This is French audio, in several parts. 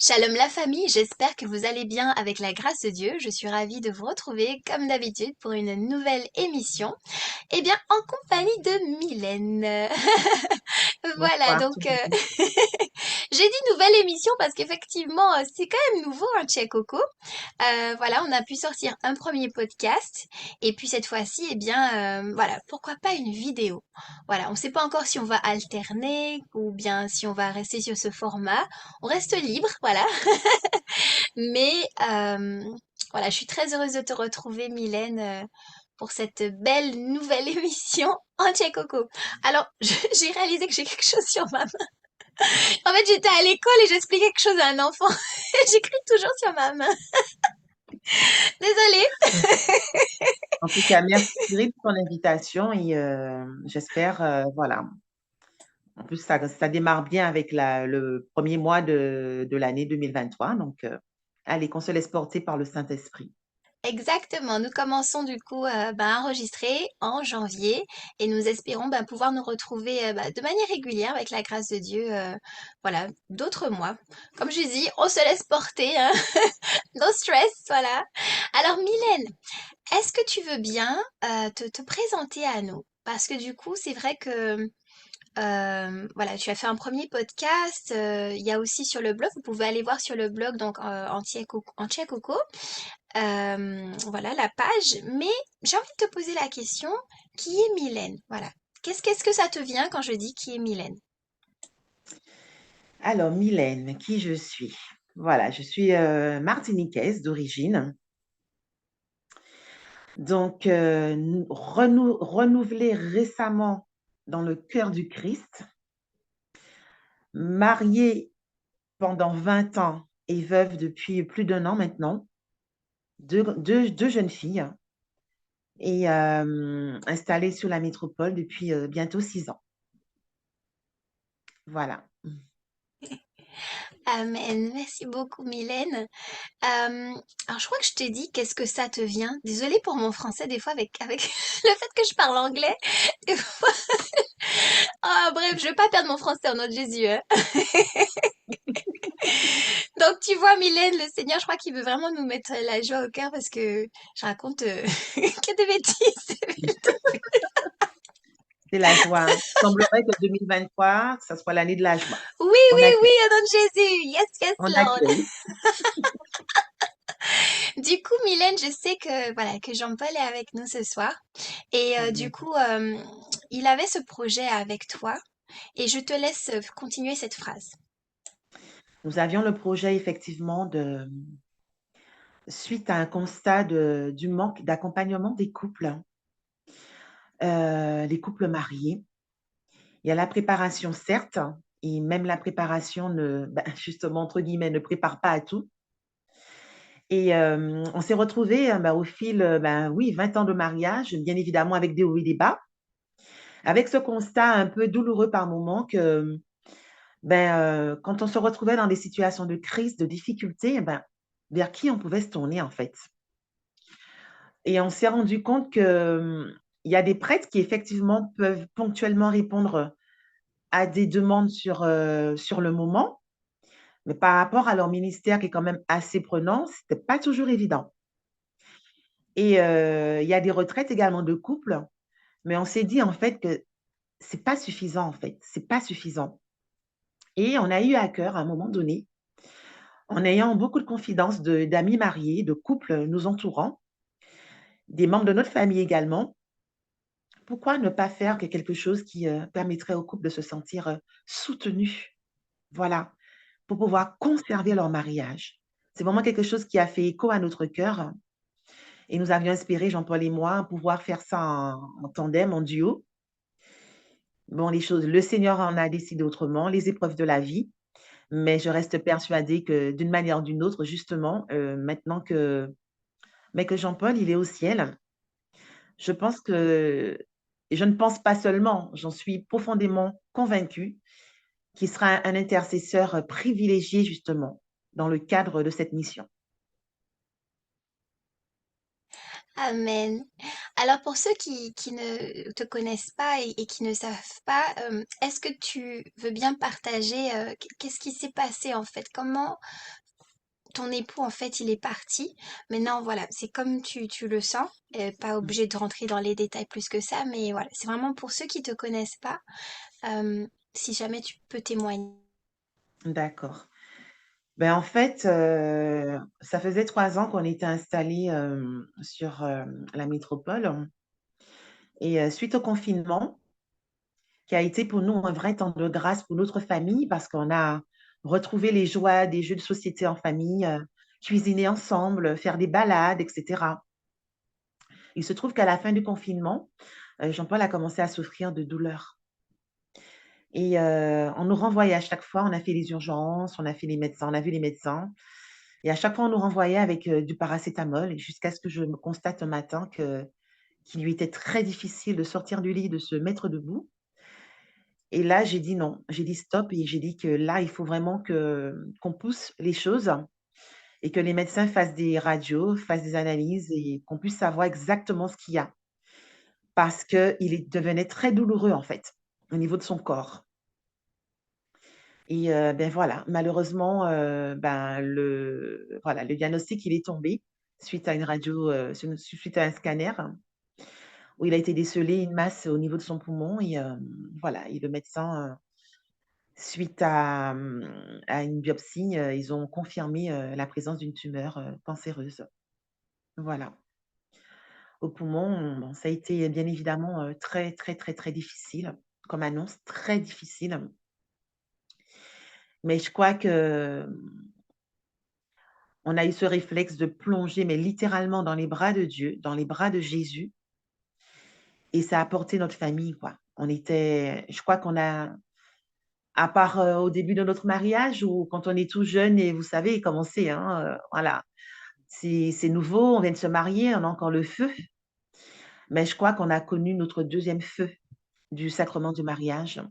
Shalom la famille, j'espère que vous allez bien avec la grâce de Dieu. Je suis ravie de vous retrouver comme d'habitude pour une nouvelle émission. Eh bien, en compagnie de Mylène. Voilà, Bonsoir tout le monde. j'ai dit nouvelle émission parce qu'effectivement, c'est quand même nouveau, un Tchè Coco. Voilà, on a pu sortir un premier podcast et puis cette fois-ci, eh bien, voilà, pourquoi pas une vidéo. Voilà, on ne sait pas encore si on va alterner ou bien si on va rester sur ce format. On reste libre, voilà. Mais voilà, je suis très heureuse de te retrouver, Mylène, pour cette belle nouvelle émission en Coco. Alors, j'ai réalisé que j'ai quelque chose sur ma main. En fait, j'étais à l'école et j'expliquais quelque chose à un enfant. J'écris toujours sur ma main. Désolée. En tout cas, merci Cyril pour ton invitation et j'espère, voilà. En plus, ça démarre bien avec le premier mois de l'année 2023. Donc, allez, qu'on se laisse porter par le Saint-Esprit. Exactement, nous commençons du coup à enregistrer en janvier et nous espérons pouvoir nous retrouver de manière régulière avec la grâce de Dieu, voilà, d'autres mois. Comme je dis, on se laisse porter, hein. No stress, voilà. Alors Mylène, est-ce que tu veux bien te présenter à nous? Parce que du coup, c'est vrai que voilà, tu as fait un premier podcast. Il y a aussi sur le blog, vous pouvez aller voir sur le blog donc en Coco, voilà la page. Mais j'ai envie de te poser la question, qui est Mylène? Voilà. Qu'est-ce que ça te vient quand je dis qui est Mylène? Alors, Mylène, qui je suis? Voilà, je suis martiniquaise d'origine. Donc, renouvelée récemment dans le cœur du Christ, mariée pendant 20 ans et veuve depuis plus d'un an maintenant. Deux jeunes filles et installée sur la métropole depuis bientôt 6 ans. Voilà. Amen. Merci beaucoup, Mylène. Alors, je crois que je t'ai dit qu'est-ce que ça te vient. Désolée pour mon français, des fois, avec le fait que je parle anglais. Des fois- Ah, bref, je vais pas perdre mon français au nom de Jésus, hein. Donc, tu vois, Mylène, le Seigneur, je crois qu'il veut vraiment nous mettre la joie au cœur parce que je raconte que des bêtises. C'est la joie. Il semblerait que 2023, que ça soit l'année de la joie. Oui, On oui, oui, accueille. au nom de Jésus. Yes, yes, On Lord. accueille. Du coup, Mylène, je sais que voilà que Jean-Paul est avec nous ce soir et du Mhm. coup, il avait ce projet avec toi et je te laisse continuer cette phrase. Nous avions le projet effectivement suite à un constat du manque d'accompagnement des couples, les couples mariés. Il y a la préparation, certes, et même la préparation, justement, entre guillemets, ne prépare pas à tout. Et on s'est retrouvés au fil, oui, 20 ans de mariage, bien évidemment avec des hauts et des bas, avec ce constat un peu douloureux par moments que quand on se retrouvait dans des situations de crise, de difficulté, vers qui on pouvait se tourner en fait. Et on s'est rendu compte que, il y a des prêtres qui effectivement peuvent ponctuellement répondre à des demandes sur le moment, mais par rapport à leur ministère qui est quand même assez prenant, c'était pas toujours évident. Et il y a des retraites également de couples, mais on s'est dit en fait que c'est pas suffisant en fait, c'est pas suffisant. Et on a eu à cœur à un moment donné, en ayant beaucoup de confidences d'amis mariés, de couples nous entourant, des membres de notre famille également, pourquoi ne pas faire quelque chose qui permettrait aux couples de se sentir soutenus, voilà, pour pouvoir conserver leur mariage. C'est vraiment quelque chose qui a fait écho à notre cœur et nous avions inspiré, Jean-Paul et moi, à pouvoir faire ça en tandem, en duo. Bon, le Seigneur en a décidé autrement, les épreuves de la vie, mais je reste persuadée que d'une manière ou d'une autre, justement, maintenant que Jean-Paul, il est au ciel, je pense que, et je ne pense pas seulement, j'en suis profondément convaincue, qu'il sera un intercesseur privilégié, justement, dans le cadre de cette mission. Amen. Alors pour ceux qui ne te connaissent pas et qui ne savent pas, est-ce que tu veux bien partager, qu'est-ce qui s'est passé en fait? Comment ton époux en fait il est parti? Maintenant voilà, c'est comme tu le sens, pas Mmh. obligé de rentrer dans les détails plus que ça, mais voilà, c'est vraiment pour ceux qui te connaissent pas, si jamais tu peux témoigner. D'accord. Ben, en fait, ça faisait 3 ans qu'on était installés, sur, la métropole et suite au confinement, qui a été pour nous un vrai temps de grâce pour notre famille parce qu'on a retrouvé les joies des jeux de société en famille, cuisiner ensemble, faire des balades et cetera. Il se trouve qu'à la fin du confinement, Jean-Paul a commencé à souffrir de douleurs et on nous renvoyait à chaque fois. On a fait les urgences, on a fait les médecins, on a vu les médecins et à chaque fois on nous renvoyait avec, du paracétamol et jusqu'à ce que je me constate un matin qu'il lui était très difficile de sortir du lit, de se mettre debout. Et là, j'ai dit: «Non», j'ai dit: «Stop» et j'ai dit que là, il faut vraiment qu'on pousse les choses et que les médecins fassent des radios, fassent des analyses et qu'on puisse savoir exactement ce qu'il y a. Parce devenait très douloureux, en fait, au niveau de son corps et ben, voilà, malheureusement, ben, le diagnostic, il est tombé suite à une radio, suite à un scanner où il a été décelé une masse au niveau de son poumon et voilà et le médecin, suite à une biopsie, ils ont confirmé, la présence d'une tumeur, cancéreuse. Voilà. Au poumon, bon, ça a été bien évidemment, très, très, très, très difficile comme annonce, très difficile. Mais je crois que, on a eu ce réflexe de plonger, mais littéralement dans les bras de Dieu, dans les bras de Jésus et ça a porté notre famille, quoi. Je crois qu'on a à part, au début de notre mariage ou quand on est tout jeune et vous savez comment c'est, hein, voilà. C'est nouveau, on vient de se marier, on a encore le feu, mais je crois qu'on a connu notre deuxième feu du sacrement du mariage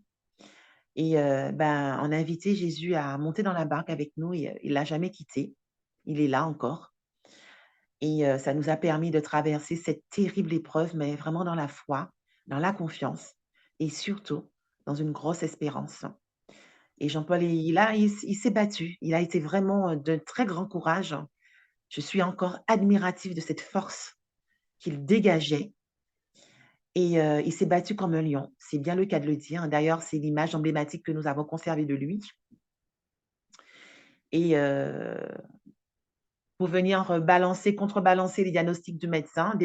et ben, on a invité Jésus à monter dans la barque avec nous et il l'a jamais quitté. Il est là encore et ça nous a permis de traverser cette terrible épreuve, mais vraiment dans la foi, dans la confiance et surtout dans une grosse espérance et Jean-Paul, il s'est battu. Il a été vraiment, d'un très grand courage. Je suis encore admirative de cette force qu'il dégageait et il s'est battu comme un lion. C'est bien le cas de le dire. D'ailleurs, c'est l'image emblématique que nous avons conservée de lui et pour venir, contrebalancer les diagnostics des médecins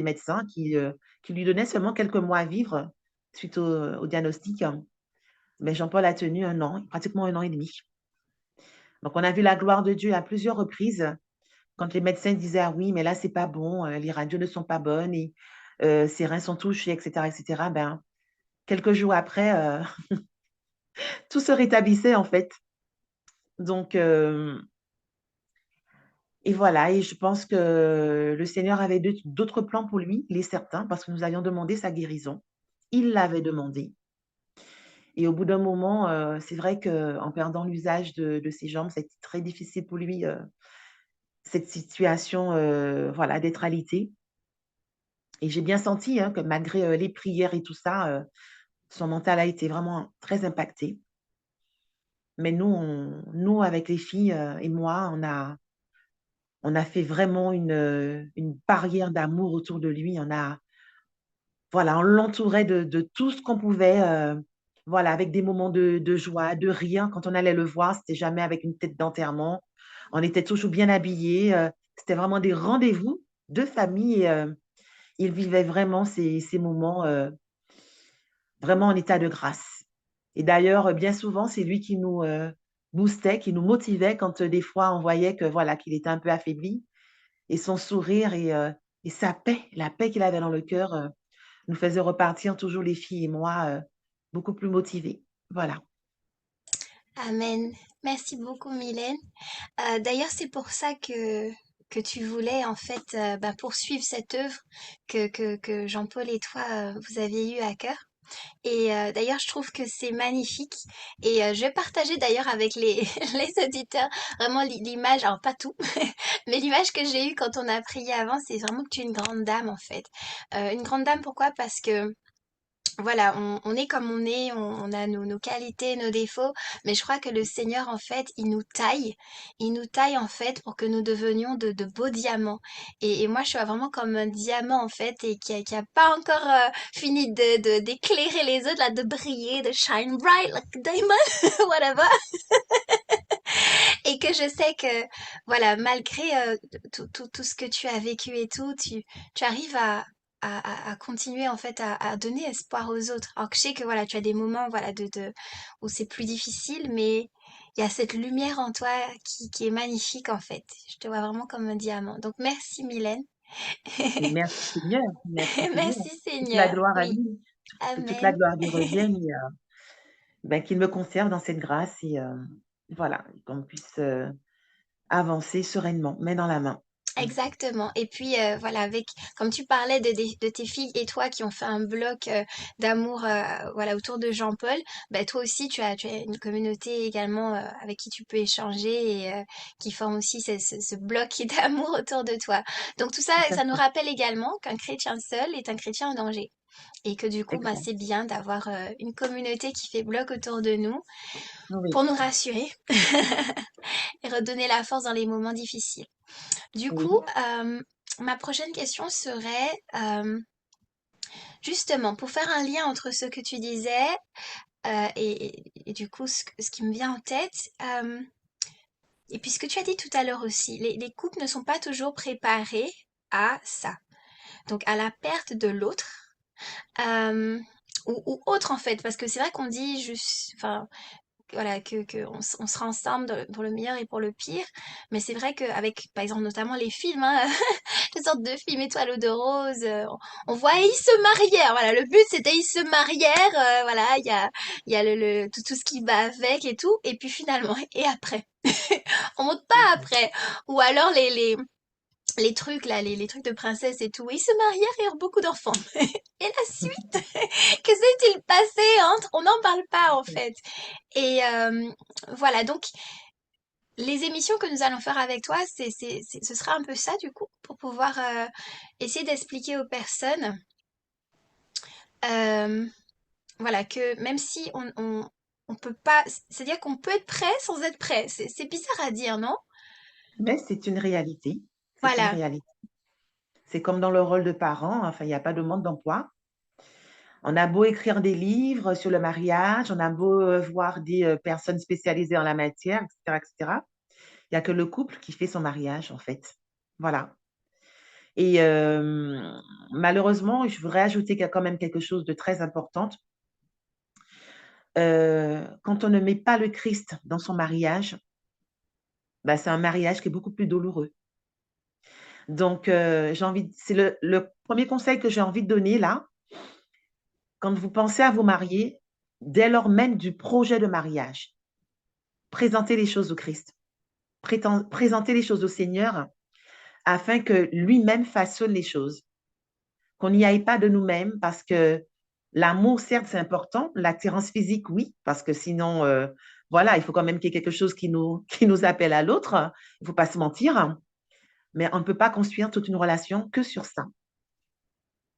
qui lui donnaient seulement quelques mois à vivre suite au diagnostic. Mais Jean-Paul a tenu 1 an, pratiquement 1 an et demi. Donc on a vu la gloire de Dieu à plusieurs reprises quand les médecins disaient: «Ah oui, mais là, c'est pas bon, les radios ne sont pas bonnes et ses reins sont touchés» et cetera. Ben, quelques jours après, tout se rétablissait en fait. Donc et voilà et je pense que le Seigneur avait d'autres plans pour lui, il est certain, parce que nous avions demandé sa guérison. Il l'avait demandé et au bout d'un moment, c'est vrai qu'en perdant l'usage de ses jambes, ça a été très difficile pour lui, cette situation, voilà, d'être alité et j'ai bien senti, hein, que malgré, les prières et tout ça, son mental a été vraiment très impacté. Mais nous avec les filles, et moi, on a fait vraiment une barrière d'amour autour de lui. Voilà, on l'entourait de tout ce qu'on pouvait, voilà, avec des moments de joie, de rire. Quand on allait le voir, c'était jamais avec une tête d'enterrement. On était toujours bien habillés, c'était vraiment des rendez-vous de famille et il vivait vraiment ces moments, vraiment en état de grâce. Et d'ailleurs, bien souvent, c'est lui qui nous, boostait, qui nous motivait quand, des fois on voyait que voilà, qu'il était un peu affaibli et son sourire et sa paix, la paix qu'il avait dans le cœur, nous faisait repartir toujours les filles et moi, beaucoup plus motivées. Voilà. Amen. Merci beaucoup Mylène. D'ailleurs, c'est pour ça que tu voulais en fait, bah, poursuivre cette œuvre que Jean-Paul et toi, vous aviez eu à cœur. Et d'ailleurs, je trouve que c'est magnifique. Et je vais partager d'ailleurs avec les, les auditeurs vraiment l'image, alors pas tout, mais l'image que j'ai eue quand on a prié avant, c'est vraiment que tu es une grande dame en fait. Une grande dame, pourquoi? Parce que voilà, on est comme on est, on a nos qualités, nos défauts, mais je crois que le Seigneur, en fait, il nous taille en fait pour que nous devenions de beaux diamants. Et moi, je suis vraiment comme un diamant en fait, et qui a pas encore fini d'éclairer les autres, là, de briller, de shine bright like a diamond, whatever. Et que je sais que, voilà, malgré tout ce que tu as vécu et tout, tu arrives à continuer en fait à donner espoir aux autres. Alors que je sais que voilà, tu as des moments voilà, où c'est plus difficile, mais il y a cette lumière en toi qui est magnifique en fait. Je te vois vraiment comme un diamant. Donc merci Mylène. Et merci Seigneur, merci Seigneur. Merci Toute la Seigneur. gloire à Oui. lui, que toute la Amen. gloire lui revienne et ben, qu'il me conserve dans cette grâce et voilà, qu'on puisse, avancer sereinement, main dans la main. Mmh. Exactement. Et puis voilà, avec comme tu parlais de tes filles et toi qui ont fait un bloc d'amour voilà autour de Jean-Paul, bah, toi aussi tu as une communauté également avec qui tu peux échanger et qui forme aussi ce bloc d'amour autour de toi. Donc tout ça, Tout à ça nous fait, rappelle également qu'un chrétien seul est un chrétien en danger. Et que du coup, bah, c'est exact. bien d'avoir une communauté qui fait bloc autour de nous Oui, pour nous rassurer et redonner la force dans les moments difficiles. Du coup, oui. ma prochaine question serait, justement, pour faire un lien entre ce que tu disais et du coup ce qui me vient en tête, et puis ce que tu as dit tout à l'heure aussi, les couples ne sont pas toujours préparés à ça, donc à la perte de l'autre. euh, ou autre en fait, parce que c'est vrai qu'on dit juste, enfin, voilà, on sera ensemble pour le meilleur et pour le pire. Mais c'est vrai qu'avec, par exemple, notamment les films, hein, les sortes de films étoiles de rose, on voit ils se marièrent. Voilà, le but c'était ils se marièrent. Voilà, il y a tout ce qui va avec et tout. Et puis finalement, et après, on monte pas après. Ou alors les trucs là, les trucs de princesse et tout. Ils se marièrent et eurent beaucoup d'enfants. Et la suite, que s'est-il passé entre? On n'en parle pas en fait. Et voilà, donc les émissions que nous allons faire avec toi, ce sera un peu ça du coup, pour pouvoir essayer d'expliquer aux personnes, euh, voilà, que même si on peut pas, c'est-à-dire qu'on peut être prêt sans être prêt. C'est bizarre à dire, non? Mais c'est une réalité, c'est une Voilà, réalité. C'est comme dans le rôle de parent, enfin, il y a pas de manque d'emploi. On a beau écrire des livres sur le mariage, on a beau, voir des, personnes spécialisées en la matière et cetera. Il y a que le couple qui fait son mariage, en fait. Voilà et malheureusement, je voudrais ajouter qu'il y a quand même quelque chose de très important. Quand on ne met pas le Christ dans son mariage, bah, c'est un mariage qui est beaucoup plus douloureux. Donc j'ai envie c'est le 1er conseil que j'ai envie de donner là, quand vous pensez à vous marier, dès lors même du projet de mariage, présentez les choses au Christ. Présentez les choses au Seigneur afin que lui-même façonne les choses. Qu'on n'y aille pas de nous-mêmes parce que l'amour, certes, c'est important. L'attirance physique, oui, parce que sinon, voilà, il faut quand même qu'il y ait quelque chose qui nous appelle à l'autre. Il ne faut pas se mentir. Mais on ne peut pas construire toute une relation que sur ça.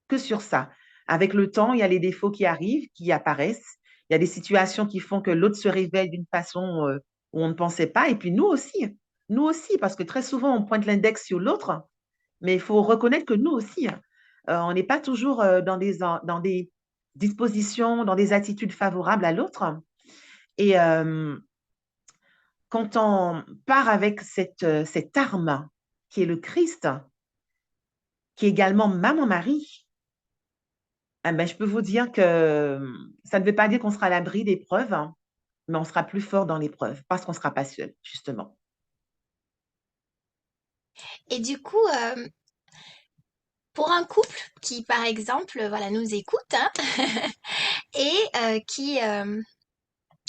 Que sur ça. Avec le temps, il y a les défauts qui arrivent, qui apparaissent. Il y a des situations qui font que l'autre se révèle d'une façon où on ne pensait pas. Et puis nous aussi. Nous aussi, parce que très souvent, on pointe l'index sur l'autre. Mais il faut reconnaître que nous aussi, on n'est pas toujours, dans des dispositions, dans des attitudes favorables à l'autre et quand on part avec cette arme qui est le Christ, qui est également maman Marie, ah ben, je peux vous dire que, ça ne veut pas dire qu'on sera à l'abri d'épreuves, hein, mais on sera plus fort dans l'épreuve parce qu'on ne sera pas seul, justement. et du coup, pour un couple qui, par exemple, voilà, nous écoute, hein, et qui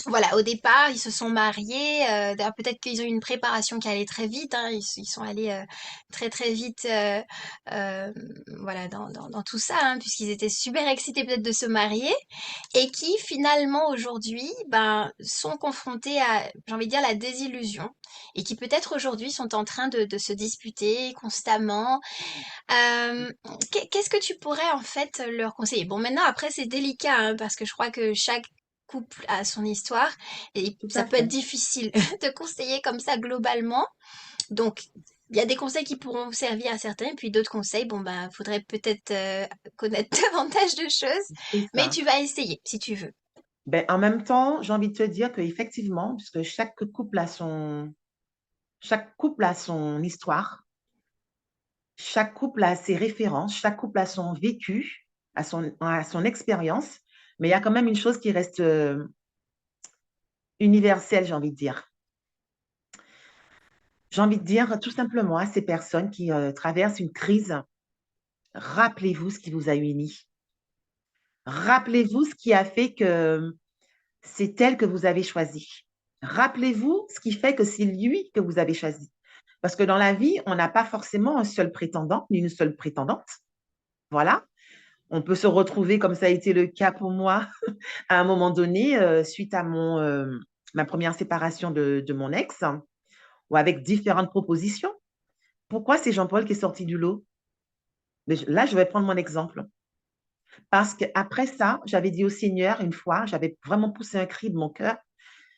Voilà, au départ, ils se sont mariés. D'ailleurs, peut-être qu'ils ont eu une préparation qui allait très vite, hein. Ils sont allés très très vite, voilà, dans tout ça, hein, puisqu'ils étaient super excités peut-être de se marier, et qui finalement aujourd'hui, ben, sont confrontés à, j'ai envie de dire, la désillusion, et qui peut-être aujourd'hui sont en train de se disputer constamment. Euh, Qu'est-ce que tu pourrais en fait leur conseiller? Bon, maintenant après c'est délicat, hein, parce que je crois que chaque couple a son histoire et Tout ça à peut être fait. difficile de conseiller comme ça globalement. Donc il y a des conseils qui pourront servir à certains, puis d'autres conseils, bon ben faudrait peut-être connaître davantage de choses, C'est mais ça. tu vas essayer si tu veux. Ben, en même temps, j'ai envie de te dire qu'effectivement, puisque chaque couple a son histoire, chaque couple a ses références, chaque couple a son vécu, a son expérience, mais il y a quand même une chose qui reste universelle, j'ai envie de dire. J'ai envie de dire tout simplement à ces personnes qui traversent une crise, rappelez-vous ce qui vous a uni. Rappelez-vous ce qui a fait que c'est elle que vous avez choisi. Rappelez-vous ce qui fait que c'est lui que vous avez choisi. Parce que dans la vie, on n'a pas forcément un seul prétendant, ni une seule prétendante. Voilà. On peut se retrouver, comme ça a été le cas pour moi, à un moment donné, suite à ma première séparation de mon ex, ou avec différentes propositions. Pourquoi c'est Jean-Paul qui est sorti du lot? Mais là, je vais prendre mon exemple. Parce qu'après ça, j'avais dit au Seigneur une fois, j'avais vraiment poussé un cri de mon cœur.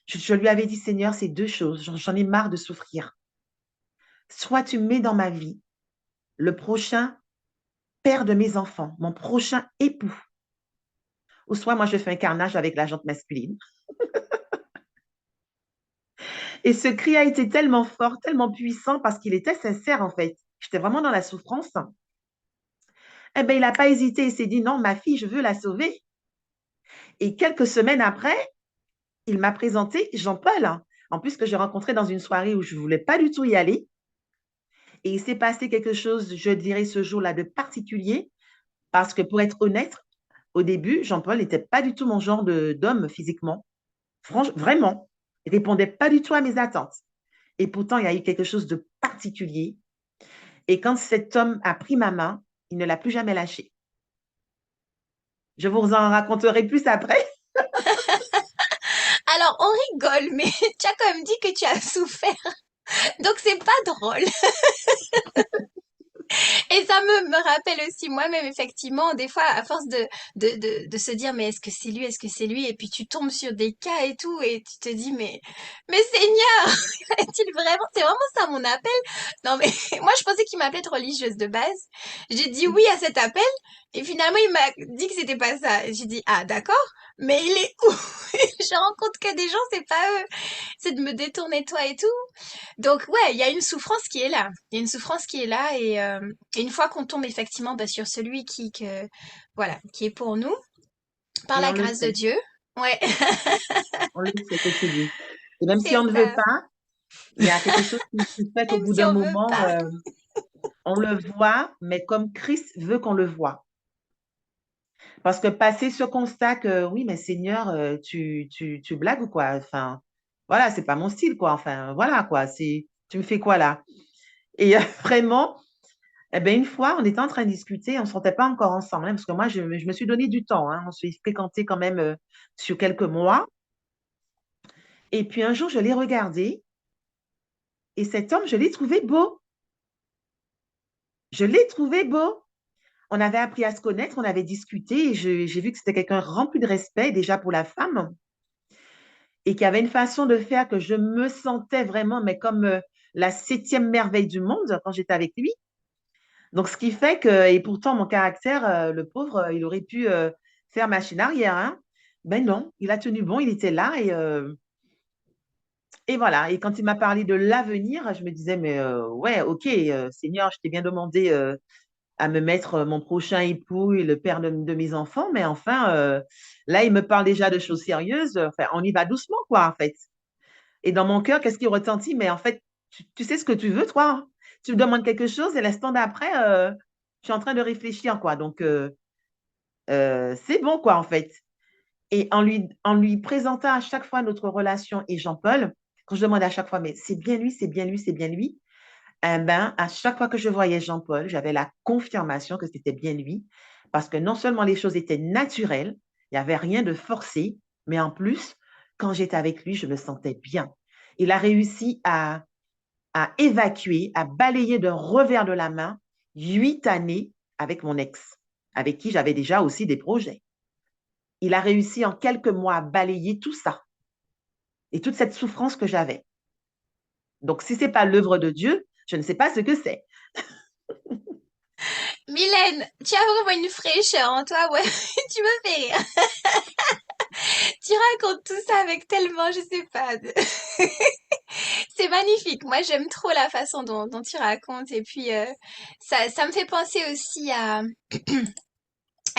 Je lui avais dit, Seigneur, c'est deux choses. J'en ai marre de souffrir. Soit tu mets dans ma vie le prochain père de mes enfants, mon prochain époux, ou soit moi je fais un carnage avec la jante masculine. Et ce cri a été tellement fort, tellement puissant parce qu'il était sincère en fait. J'étais vraiment dans la souffrance. Eh bien, il n'a pas hésité, il s'est dit non, ma fille, je veux la sauver. Et quelques semaines après, il m'a présenté Jean-Paul, en plus que j'ai rencontré dans une soirée où je ne voulais pas du tout y aller. Et il s'est passé quelque chose, je dirais, ce jour-là de particulier, parce que pour être honnête, au début, Jean-Paul n'était pas du tout mon genre d'homme physiquement. Franchement, vraiment, il ne répondait pas du tout à mes attentes. Et pourtant, il y a eu quelque chose de particulier. Et quand cet homme a pris ma main, il ne l'a plus jamais lâché. Je vous en raconterai plus après. Alors on rigole, mais tu as quand même dit que tu as souffert, donc c'est pas drôle. Et ça me rappelle aussi moi-même, effectivement, des fois, à force de se dire, mais est-ce que c'est lui, est-ce que c'est lui? Et puis tu tombes sur des cas et tout, et tu te dis, mais Seigneur, est-il vraiment, c'est vraiment ça mon appel? Non, mais moi, je pensais qu'il m'appelait être religieuse de base. J'ai dit oui à cet appel, et finalement, il m'a dit que c'était pas ça. J'ai dit, ah, d'accord, mais il est où? Je rencontre que des gens, c'est pas eux. C'est de me détourner de toi et tout. Donc ouais, il y a une souffrance qui est là. Il y a une souffrance qui est là et une fois qu'on tombe effectivement bah, sur celui voilà, qui est pour nous, par Et la on le grâce de sait, Dieu, ouais, on le sait que c'est lui. Et même si on c'est ne veut ça. pas, il y a quelque chose qui fait qu'au Même bout si d'un on veut moment, pas. on le voit, mais comme Christ veut qu'on le voit. Parce que passer ce constat que oui, mais Seigneur, tu blagues ou quoi? Enfin, voilà, c'est pas mon style, quoi. Enfin, voilà, quoi. Tu me fais quoi là? Et vraiment, eh ben, une fois, on était en train de discuter, on ne se sentait pas encore ensemble, hein, parce que moi, je me suis donné du temps, hein. On s'est fréquenté quand même sur quelques mois. Et puis un jour, je l'ai regardé et cet homme, je l'ai trouvé beau. Je l'ai trouvé beau. On avait appris à se connaître, on avait discuté et j'ai vu que c'était quelqu'un rempli de respect déjà pour la femme et qui avait une façon de faire que je me sentais vraiment, mais comme la septième merveille du monde quand j'étais avec lui. Donc, ce qui fait que, et pourtant, mon caractère, le pauvre, il aurait pu faire machine arrière, hein. Ben non, il a tenu bon, il était là et voilà. Et quand il m'a parlé de l'avenir, je me disais, mais ouais, ok, Seigneur, je t'ai bien demandé à me mettre mon prochain époux et le père de mes enfants, mais enfin, là, il me parle déjà de choses sérieuses. Enfin, on y va doucement, quoi, en fait. Et dans mon cœur, qu'est-ce qui retentit? Mais en fait, tu sais ce que tu veux, toi, hein. Tu me demandes quelque chose et l'instant d'après, je suis en train de réfléchir, quoi. Donc, c'est bon, quoi, en fait. Et en lui présentant à chaque fois notre relation et Jean-Paul, quand je demande à chaque fois, mais c'est bien lui, c'est bien lui, c'est bien lui, eh ben, à chaque fois que je voyais Jean-Paul, j'avais la confirmation que c'était bien lui, parce que non seulement les choses étaient naturelles, il n'y avait rien de forcé, mais en plus, quand j'étais avec lui, je me sentais bien. Il a réussi à évacuer, à balayer d'un revers de la main 8 années avec mon ex, avec qui j'avais déjà aussi des projets. Il a réussi en quelques mois à balayer tout ça et toute cette souffrance que j'avais. Donc, si ce n'est pas l'œuvre de Dieu, je ne sais pas ce que c'est. Mylène, tu as vraiment une fraîcheur en toi, ouais, tu me fais rire. Tu racontes tout ça avec tellement, je sais pas. C'est magnifique. Moi, j'aime trop la façon dont tu racontes. Et puis, ça me fait penser aussi à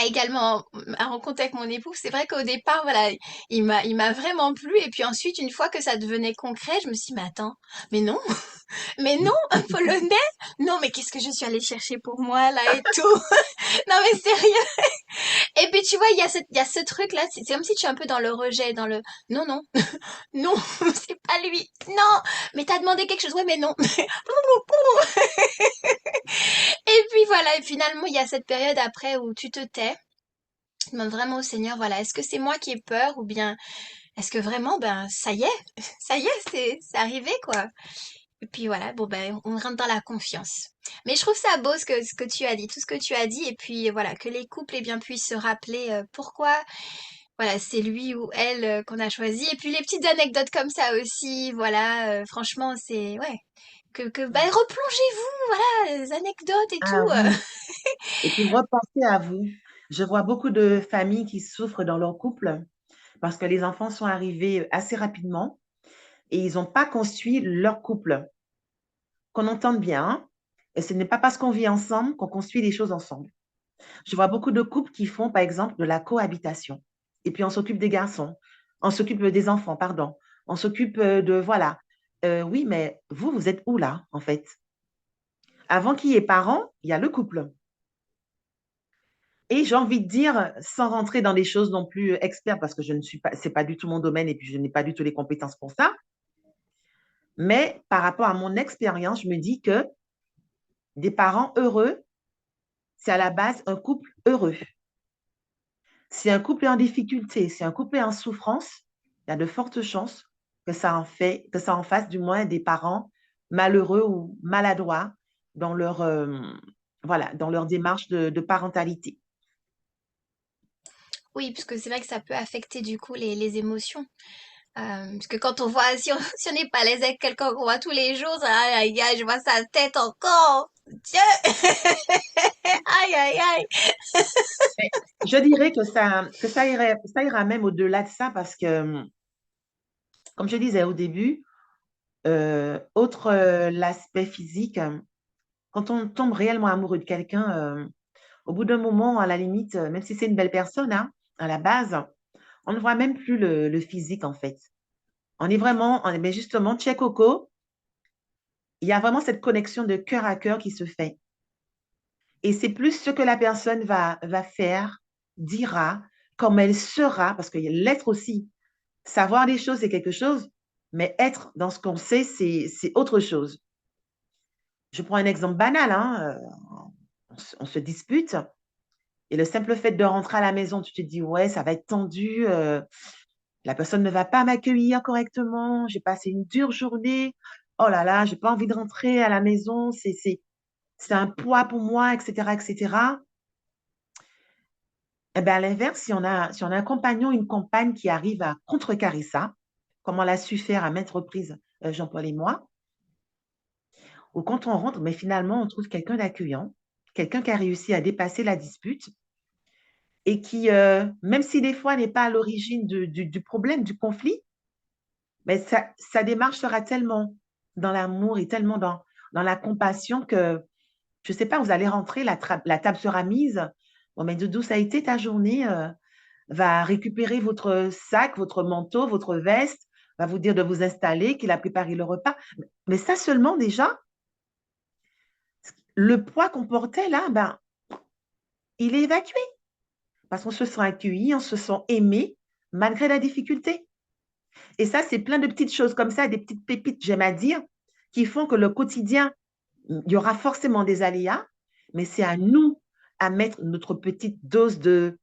également ma rencontre avec mon époux. C'est vrai qu'au départ, voilà, il m'a vraiment plu. Et puis ensuite, une fois que ça devenait concret, je me suis dit, mais attends, mais non, mais non, un Polonais? Non, mais qu'est-ce que je suis allée chercher pour moi, là, et tout? Non, mais sérieux. Et puis, tu vois, il y a ce truc-là, c'est comme si tu es un peu dans le rejet, dans le, non, non, non, c'est pas lui. Non, mais t'as demandé quelque chose. Ouais, mais non. Et puis voilà, et finalement, il y a cette période après où tu te tais. Tu demandes vraiment au Seigneur, voilà, est-ce que c'est moi qui ai peur ou bien est-ce que vraiment, ben, ça y est, ça y est, c'est arrivé, quoi. Et puis voilà, bon, ben, on rentre dans la confiance. Mais je trouve ça beau ce que tu as dit, tout ce que tu as dit, et puis voilà, que les couples, eh bien, puissent se rappeler pourquoi, voilà, c'est lui ou elle qu'on a choisi. Et puis les petites anecdotes comme ça aussi, voilà, franchement, c'est, ouais, ben, replongez-vous, voilà, les anecdotes et Ah tout. oui, et puis repensez à vous. Je vois beaucoup de familles qui souffrent dans leur couple parce que les enfants sont arrivés assez rapidement et ils n'ont pas construit leur couple. Qu'on entende bien, hein, et ce n'est pas parce qu'on vit ensemble qu'on construit les choses ensemble. Je vois beaucoup de couples qui font, par exemple, de la cohabitation. Et puis, on s'occupe des garçons, on s'occupe des enfants, pardon. On s'occupe de, voilà. Oui, mais vous, vous êtes où là, en fait? Avant qu'il y ait parents, il y a le couple. Et j'ai envie de dire, sans rentrer dans des choses non plus experts, parce que je ne suis pas, c'est pas du tout mon domaine et puis je n'ai pas du tout les compétences pour ça. Mais par rapport à mon expérience, je me dis que des parents heureux, c'est à la base un couple heureux. Si un couple est en difficulté, si un couple est en souffrance, il y a de fortes chances que ça en fasse du moins des parents malheureux ou maladroits dans leur, voilà, dans leur démarche de parentalité. Oui, parce que c'est vrai que ça peut affecter du coup les émotions. Parce que quand on voit, si on n'est pas à l'aise avec quelqu'un qu'on voit tous les jours, aïe aïe aïe, je vois sa tête encore. Dieu! Aïe aïe aïe! Mais je dirais ça ira même au-delà de ça parce que, comme je disais au début, autre l'aspect physique, quand on tombe réellement amoureux de quelqu'un, au bout d'un moment, à la limite, même si c'est une belle personne, hein, à la base, on ne voit même plus le physique, en fait. On est vraiment, mais justement, chez Coco, il y a vraiment cette connexion de cœur à cœur qui se fait. Et c'est plus ce que la personne va faire, dira, comme elle sera, parce que l'être aussi, savoir les choses, c'est quelque chose, mais être dans ce qu'on sait, c'est autre chose. Je prends un exemple banal, hein, on se dispute, et le simple fait de rentrer à la maison, tu te dis, ouais, ça va être tendu, la personne ne va pas m'accueillir correctement, j'ai passé une dure journée, oh là là, j'ai pas envie de rentrer à la maison, c'est un poids pour moi, etc., etc. Eh bien, à l'inverse, si on a un compagnon, une compagne qui arrive à contrecarrer ça, comme on l'a su faire à maintes reprises, Jean-Paul et moi, ou quand on rentre, mais finalement, on trouve quelqu'un d'accueillant, quelqu'un qui a réussi à dépasser la dispute et qui, même si des fois n'est pas à l'origine du problème, du conflit, mais sa démarche sera tellement dans l'amour et tellement dans la compassion que, je ne sais pas, vous allez rentrer, la table sera mise. Bon, mais Doudou, ça a été ta journée, va récupérer votre sac, votre manteau, votre veste, va vous dire de vous installer, qu'il a préparé le repas. Mais ça seulement, déjà, le poids qu'on portait là, ben, il est évacué parce qu'on se sent accueilli, on se sent aimé. malgré la difficulté. Et ça, c'est plein de petites choses comme ça, des petites pépites, j'aime à dire, qui font que le quotidien, il y aura forcément des aléas, mais c'est à nous à mettre notre petite dose des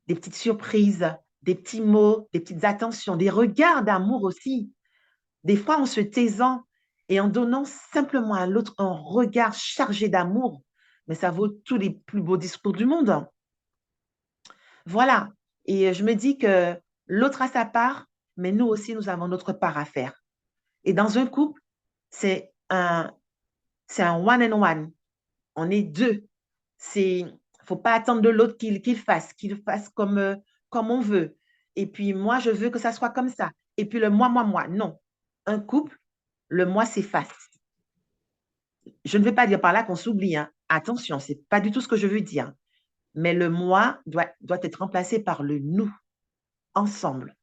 petites surprises, des petits mots, des petites attentions, des regards d'amour aussi. Des fois, en se taisant et en donnant simplement à l'autre un regard chargé d'amour, mais ça vaut tous les plus beaux discours du monde. Voilà. Et je me dis que l'autre a sa part, mais nous aussi, nous avons notre part à faire. Et dans un couple, c'est un, c'est un one and one. On est deux. C'est, faut pas attendre de l'autre qu'il fasse comme on veut. Et puis moi, je veux que ça soit comme ça. Et puis le moi. Non. Un couple, le moi s'efface. Je ne veux pas dire par là qu'on s'oublie, hein. Attention, c'est pas du tout ce que je veux dire. Mais le moi doit être remplacé par le nous, ensemble.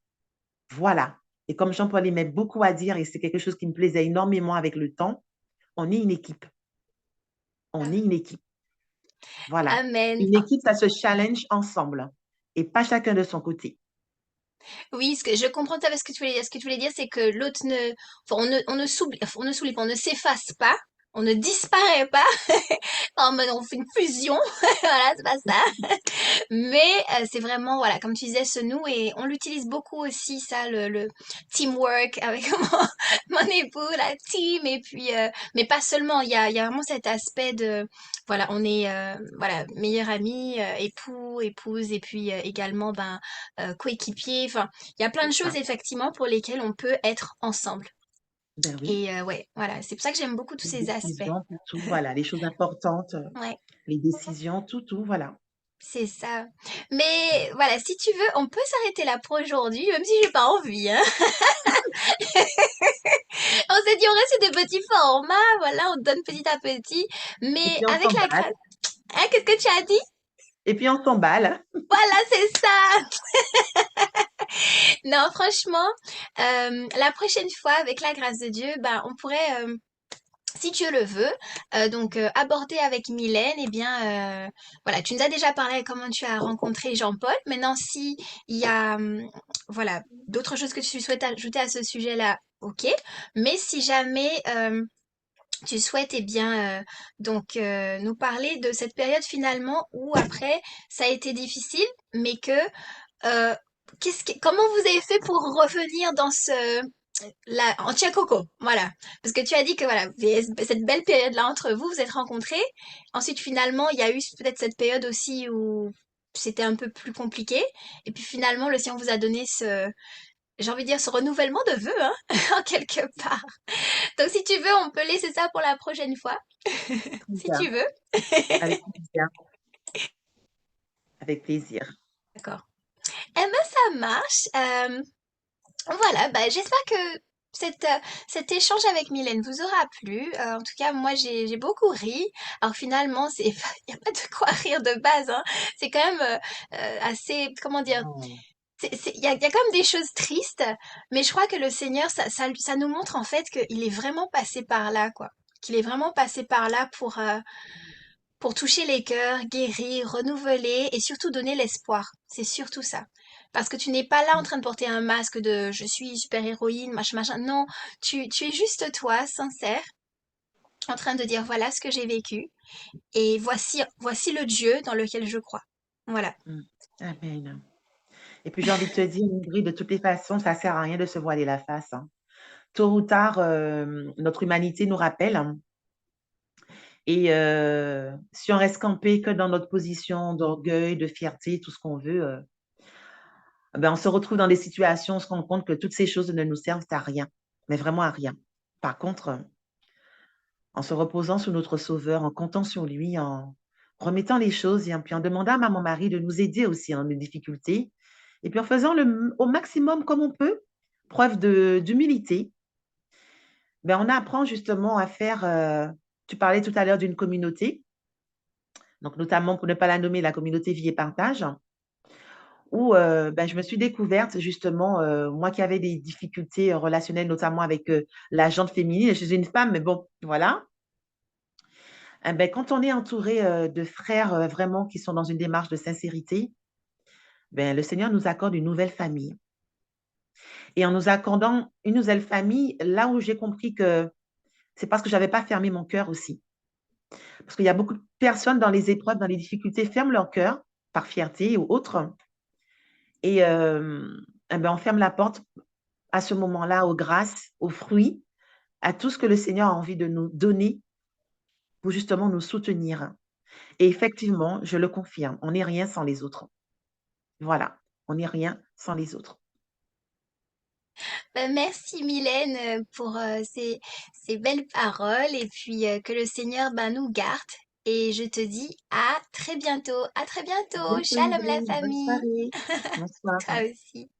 Voilà. Et comme Jean-Paul aimait beaucoup à dire, et c'est quelque chose qui me plaisait énormément avec le temps, on est une équipe. On est une équipe. Voilà. Amen. Une équipe, ça se challenge ensemble et pas chacun de son côté. Oui, ce que je comprends tout à fait ce que tu voulais dire. Ce que tu voulais dire, c'est que l'autre ne, enfin, on ne s'oublie pas, on ne s'efface pas, on ne disparaît pas. En mode, on fait une fusion. Voilà, c'est pas ça. Mais c'est vraiment, voilà, comme tu disais, ce nous, et on l'utilise beaucoup aussi, ça, le teamwork avec mon époux, la team, et puis, mais pas seulement, il y a vraiment cet aspect de, voilà, on est, voilà, meilleurs amis, époux, épouse, et puis également, ben, coéquipier, enfin, il y a plein de C'est choses, ça. effectivement, pour lesquelles on peut être ensemble. Ben oui. Et ouais, voilà, c'est pour ça que j'aime beaucoup tous Les ces aspects. décisions, tout, voilà, les choses importantes, Ouais. les décisions, tout, voilà. C'est ça. Mais voilà, si tu veux, on peut s'arrêter là pour aujourd'hui, même si j'ai pas envie, hein. On s'est dit, on reste sur des petits formats, voilà, on donne petit à petit. Et Mais puis on avec la s'emballe. grâce... Hein, qu'est-ce que tu as dit? Et puis on s'emballe. Voilà, c'est ça! Non, franchement, la prochaine fois, avec la grâce de Dieu, ben, on pourrait, si Dieu le veut, donc aborder avec Mylène, eh bien, voilà, tu nous as déjà parlé comment tu as rencontré Jean-Paul. Maintenant, si il y a, voilà, d'autres choses que tu souhaites ajouter à ce sujet-là, ok. Mais si jamais tu souhaites, eh bien, donc nous parler de cette période finalement où après ça a été difficile, mais que euh, comment vous avez fait pour revenir dans ce la en Coco, voilà. Parce que tu as dit que voilà, vous avez cette belle période-là entre vous, vous êtes rencontrés. Ensuite, finalement, il y a eu peut-être cette période aussi où c'était un peu plus compliqué. Et puis finalement, le Seigneur vous a donné ce, j'ai envie de dire, ce renouvellement de vœux, hein, en quelque part. Donc, si tu veux, on peut laisser ça pour la prochaine fois, Très si tu bien. veux. Avec plaisir. Avec plaisir. D'accord. Eh ben, ça marche. Voilà, bah, j'espère que cet échange avec Mylène vous aura plu. En tout cas, moi, j'ai beaucoup ri. Alors finalement, c'est, il n'y a pas de quoi rire de base, hein. C'est quand même assez, comment dire, Oh, il y a quand même des choses tristes, mais je crois que le Seigneur, ça nous montre en fait qu'il est vraiment passé par là, quoi. Qu'il est vraiment passé par là pour toucher les cœurs, guérir, renouveler et surtout donner l'espoir. C'est surtout ça. Parce que tu n'es pas là en train de porter un masque de je suis super-héroïne, machin, machin. Non, tu es juste toi, sincère, en train de dire voilà ce que j'ai vécu et voici le Dieu dans lequel je crois. Voilà. mm. Amen. Et puis j'ai envie de te dire, Ingrid, de toutes les façons, ça sert à rien de se voiler la face, hein. Tôt ou tard, notre humanité nous rappelle, hein. Et si on reste campé que dans notre position d'orgueil, de fierté, tout ce qu'on veut, ben, on se retrouve dans des situations, on se rend compte que toutes ces choses ne nous servent à rien, mais vraiment à rien. Par contre, en se reposant sur notre Sauveur, en comptant sur lui, en remettant les choses et puis en demandant à mon mari de nous aider aussi dans nos difficultés, et puis en faisant au maximum comme on peut, preuve d'humilité, ben, on apprend justement à faire, tu parlais tout à l'heure d'une communauté, donc notamment pour ne pas la nommer, la communauté Vie et Partage, où ben, je me suis découverte justement, moi qui avais des difficultés relationnelles, notamment avec la gente féminine. Je suis une femme, mais bon, voilà. Eh ben, quand on est entouré de frères vraiment qui sont dans une démarche de sincérité, ben, le Seigneur nous accorde une nouvelle famille et en nous accordant une nouvelle famille, là où j'ai compris que c'est parce que j'avais pas fermé mon cœur aussi. Parce qu'il y a beaucoup de personnes dans les épreuves, dans les difficultés, ferment leur cœur par fierté ou autre et et ben, on ferme la porte à ce moment-là aux grâces, aux fruits, à tout ce que le Seigneur a envie de nous donner pour justement nous soutenir. Et effectivement, je le confirme, on n'est rien sans les autres. Voilà, on n'est rien sans les autres. Bah, merci Mylène pour ces belles paroles et puis que le Seigneur nous garde. Et je te dis à très bientôt. À très bientôt. Bientôt Shalom la Isabelle, bonne famille. soirée. Bonsoir. Toi aussi.